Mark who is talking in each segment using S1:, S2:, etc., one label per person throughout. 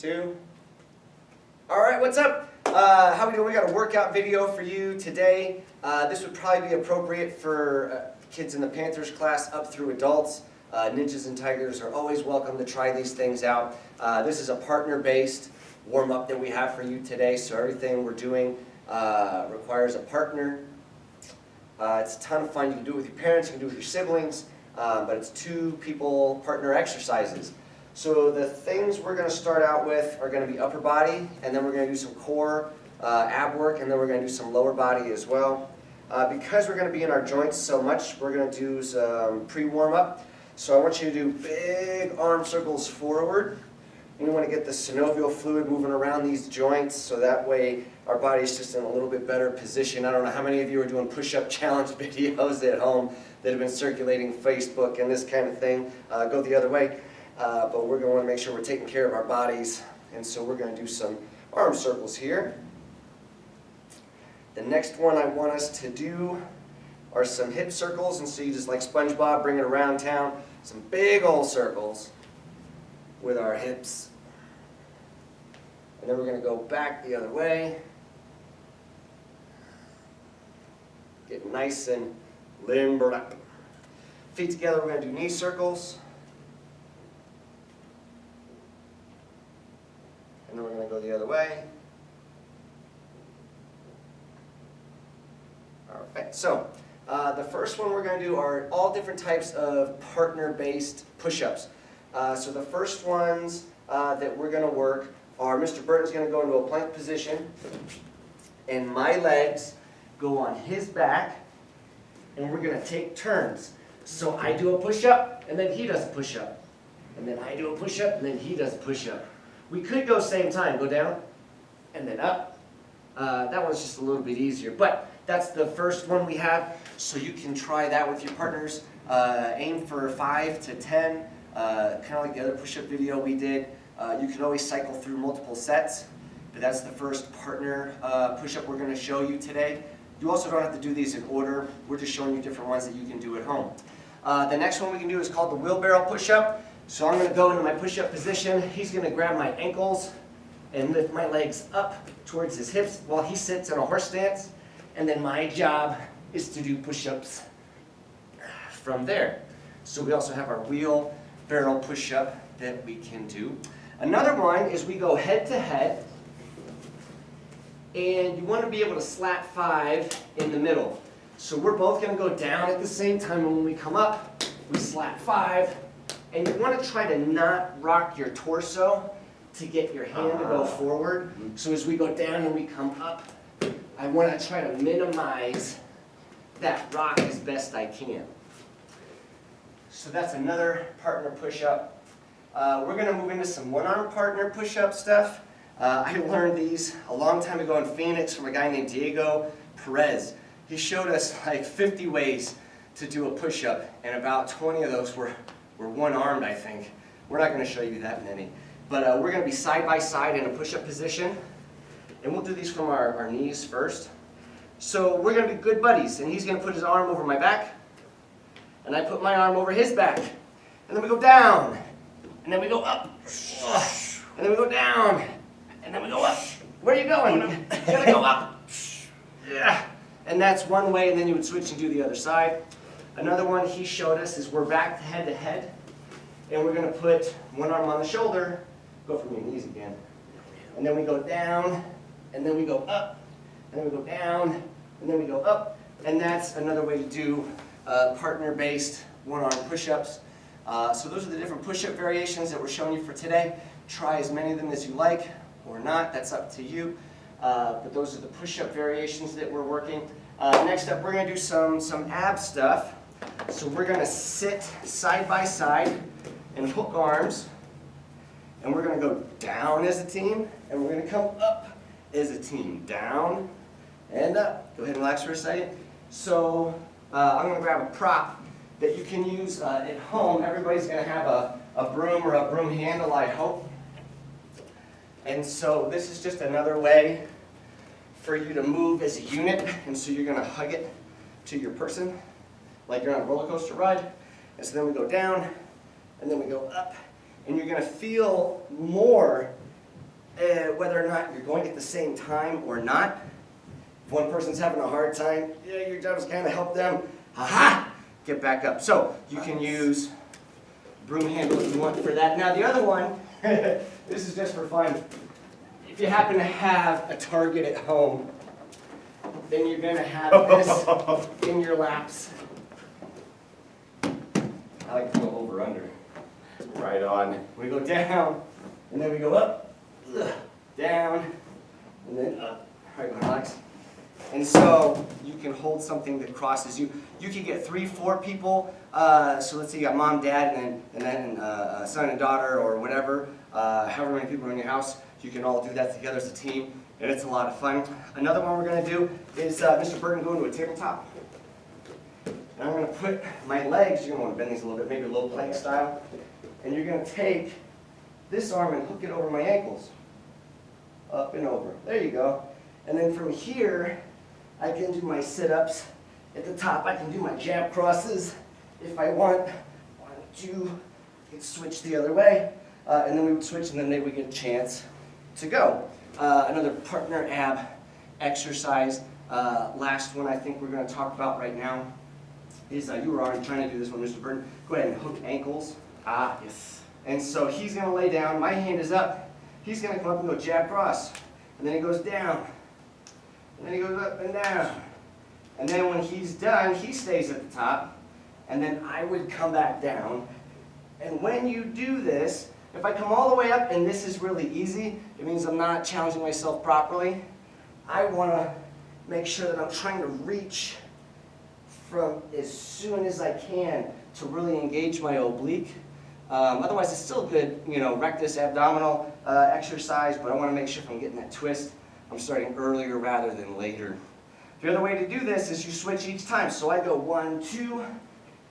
S1: Two. All right, what's up? How we doing? We got a workout video for you today. This would probably be appropriate for kids in the Panthers class up through adults. Ninjas and Tigers are always welcome to try these things out. This is a partner-based warm-up that we have for you today, so everything we're doing requires a partner. It's a ton of fun. You can do it with your parents, you can do it with your siblings, but it's two people partner exercises. So the things we're going to start out with are going to be upper body, and then we're going to do some core ab work, and then we're going to do some lower body as well. Because we're going to be in our joints so much, we're going to do some pre-warm-up. So I want you to do big arm circles forward. And you want to get the synovial fluid moving around these joints, so that way our body's just in a little bit better position. I don't know how many of you are doing push-up challenge videos at home that have been circulating Facebook and this kind of thing. Go the other way. But we're going to want to make sure we're taking care of our bodies, and so we're going to do some arm circles here. The next one I want us to do are some hip circles, and so you just like SpongeBob, bring it around town. Some big old circles with our hips. And then we're going to go back the other way. Get nice and limbered up. Feet together, we're going to do knee circles. And then we're going to go the other way. All right, so the first one we're going to do are all different types of partner-based push-ups. So the first ones that we're going to work are Mr. Burton's going to go into a plank position, and my legs go on his back, and we're going to take turns. So I do a push-up, and then he does a push-up. And then I do a push-up, and then he does a push-up. We could go same time, go down, and then up. That one's just a little bit easier, but that's the first one we have, so you can try that with your partners. Aim for 5 to 10, kind of like the other push-up video we did. You can always cycle through multiple sets, but that's the first partner push-up we're going to show you today. You also don't have to do these in order. We're just showing you different ones that you can do at home. The next one we can do is called the wheelbarrow push-up. So I'm going to go into my push-up position. He's going to grab my ankles and lift my legs up towards his hips while he sits in a horse stance. And then my job is to do push-ups from there. So we also have our wheelbarrow push-up that we can do. Another one is we go head to head. And you want to be able to slap 5 in the middle. So we're both going to go down at the same time, and when we come up, we slap 5. And you want to try to not rock your torso to get your hand to go forward. So as we go down and we come up, I want to try to minimize that rock as best I can. So that's another partner push-up. We're going to move into some one-arm partner push-up stuff. I learned these a long time ago in Phoenix from a guy named Diego Perez. He showed us like 50 ways to do a push-up, and about 20 of those were one-armed, I think. We're not going to show you that many. But we're going to be side by side in a push-up position. And we'll do these from our knees first. So we're going to be good buddies. And he's going to put his arm over my back. And I put my arm over his back. And then we go down. And then we go up. And then we go down. And then we go up. Where are you going? You got to go up. Yeah. And that's one way. And then you would switch and do the other side. Another one he showed us is we're back head to head, and we're going to put one arm on the shoulder, go from your knees again, and then we go down, and then we go up, and then we go down, and then we go up, and that's another way to do partner-based one-arm push-ups. So those are the different push-up variations that we're showing you for today. Try as many of them as you like, or not, that's up to you. But those are the push-up variations that we're working. Next up, we're going to do some ab stuff. So we're going to sit side by side and hook arms. And we're going to go down as a team. And we're going to come up as a team. Down and up. Go ahead and relax for a second. So I'm going to grab a prop that you can use at home. Everybody's going to have a broom or a broom handle, I hope. And so this is just another way for you to move as a unit. And so you're going to hug it to your person like you're on a roller coaster ride. And so then we go down, and then we go up, and you're going to feel more
S2: whether or not you're going at the same time or not. If one person's having a hard time, yeah, your job is kind of help them, get back up. So you can use broom handle if you want for that. Now the other one, this is just for fun. If you happen to have a target at home, then you're going to have this in your laps. I like to go over under. Right on. We go down, and then we go up, down, and then up. All right, relax. And so you can hold something that crosses you. You can get 3, 4 people. So let's say you got mom, dad, and then son and daughter, or whatever. However many people are in your house, you can all do that together as a team, and it's a lot of fun. Another one we're going to do is Mr. Burton go into a tabletop. And I'm going to put my legs, you're going to want to bend these a little bit, maybe low plank style. And you're going to take this arm and hook it over my ankles. Up and over. There you go. And then from here, I can do my sit-ups. At the top, I can do my jab crosses if I want. 1, 2, can switch the other way. And then we would switch, and then they would get a chance to go. Another partner ab exercise. Last one I think we're going to talk about right now is, you were already trying to do this one, Mr. Burton. Go ahead and hook ankles.
S1: Yes.
S2: And so he's going to lay down. My hand is up. He's going to come up and go jab cross. And then he goes down. And then he goes up and down. And then when he's done, he stays at the top. And then I would come back down. And when you do this, if I come all the way up and this is really easy, it means I'm not challenging myself properly. I want to make sure that I'm trying to reach from as soon as I can to really engage my oblique. Otherwise, it's still a good, rectus abdominal exercise, but I want to make sure if I'm getting that twist, I'm starting earlier rather than later. The other way to do this is you switch each time. So I go 1, 2,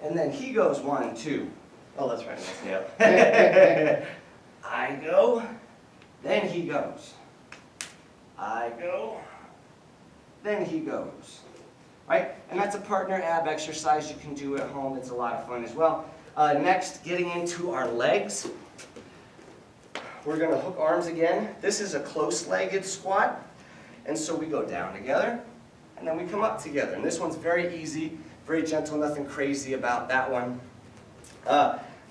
S2: and then he goes 1, 2. Oh, that's right. Yeah. I go, then he goes. I go, then he goes. Right? And that's a partner ab exercise you can do at home. It's a lot of fun as well. Next, getting into our legs. We're going to hook arms again. This is a close-legged squat. And so we go down together, and then we come up together. And this one's very easy, very gentle, nothing crazy about that one.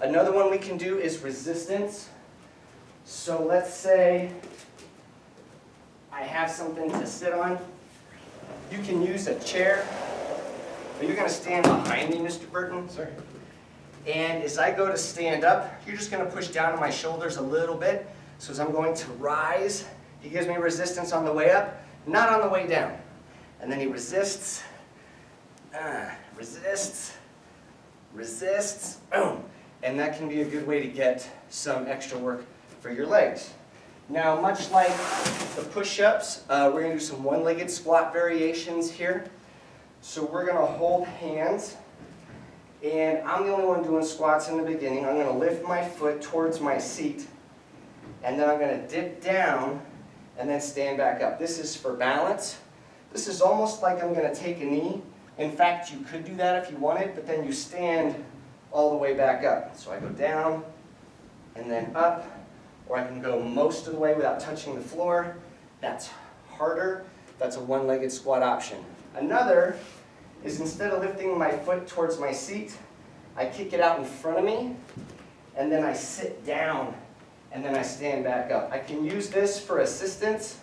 S2: Another one we can do is resistance. So let's say I have something to sit on. You can use a chair, but you're going to stand behind me, Mr. Burton.
S1: Sorry.
S2: And as I go to stand up, you're just going to push down on my shoulders a little bit. So as I'm going to rise, he gives me resistance on the way up, not on the way down. And then he resists, resists, boom. And that can be a good way to get some extra work for your legs. Now, much like the push-ups, we're going to do some one-legged squat variations here. So we're going to hold hands. And I'm the only one doing squats in the beginning. I'm going to lift my foot towards my seat. And then I'm going to dip down and then stand back up. This is for balance. This is almost like I'm going to take a knee. In fact, you could do that if you wanted, but then you stand all the way back up. So I go down and then up, or I can go most of the way without touching the floor. That's harder. That's a one-legged squat option. Another is instead of lifting my foot towards my seat, I kick it out in front of me, and then I sit down, and then I stand back up. I can use this for assistance,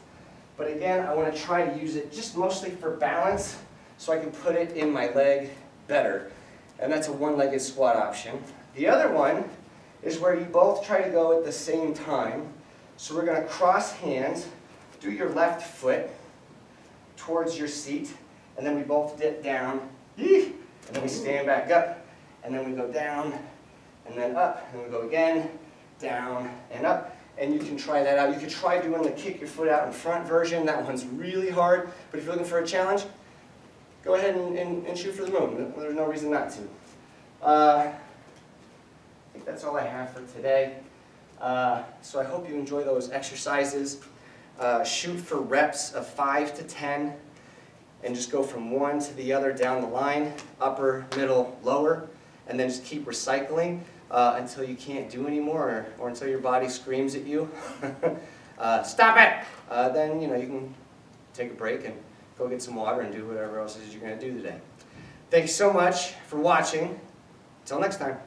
S2: but again, I want to try to use it just mostly for balance, so I can put it in my leg better. And that's a one-legged squat option. The other one is where you both try to go at the same time. So we're going to cross hands, do your left foot towards your seat, and then we both dip down, and then we stand back up, and then we go down, and then up, and we go again, down, and up. And you can try that out. You could try doing the kick your foot out in front version. That one's really hard, but if you're looking for a challenge, go ahead and shoot for the moon. There's no reason not to. I think that's all I have for today. So I hope you enjoy those exercises. Shoot for reps of 5 to 10, and just go from one to the other down the line, upper, middle, lower, and then just keep recycling until you can't do anymore, or until your body screams at you.
S1: Stop it!
S2: then you can take a break and go get some water and do whatever else it is you're going to do today. Thanks so much for watching. Until next time.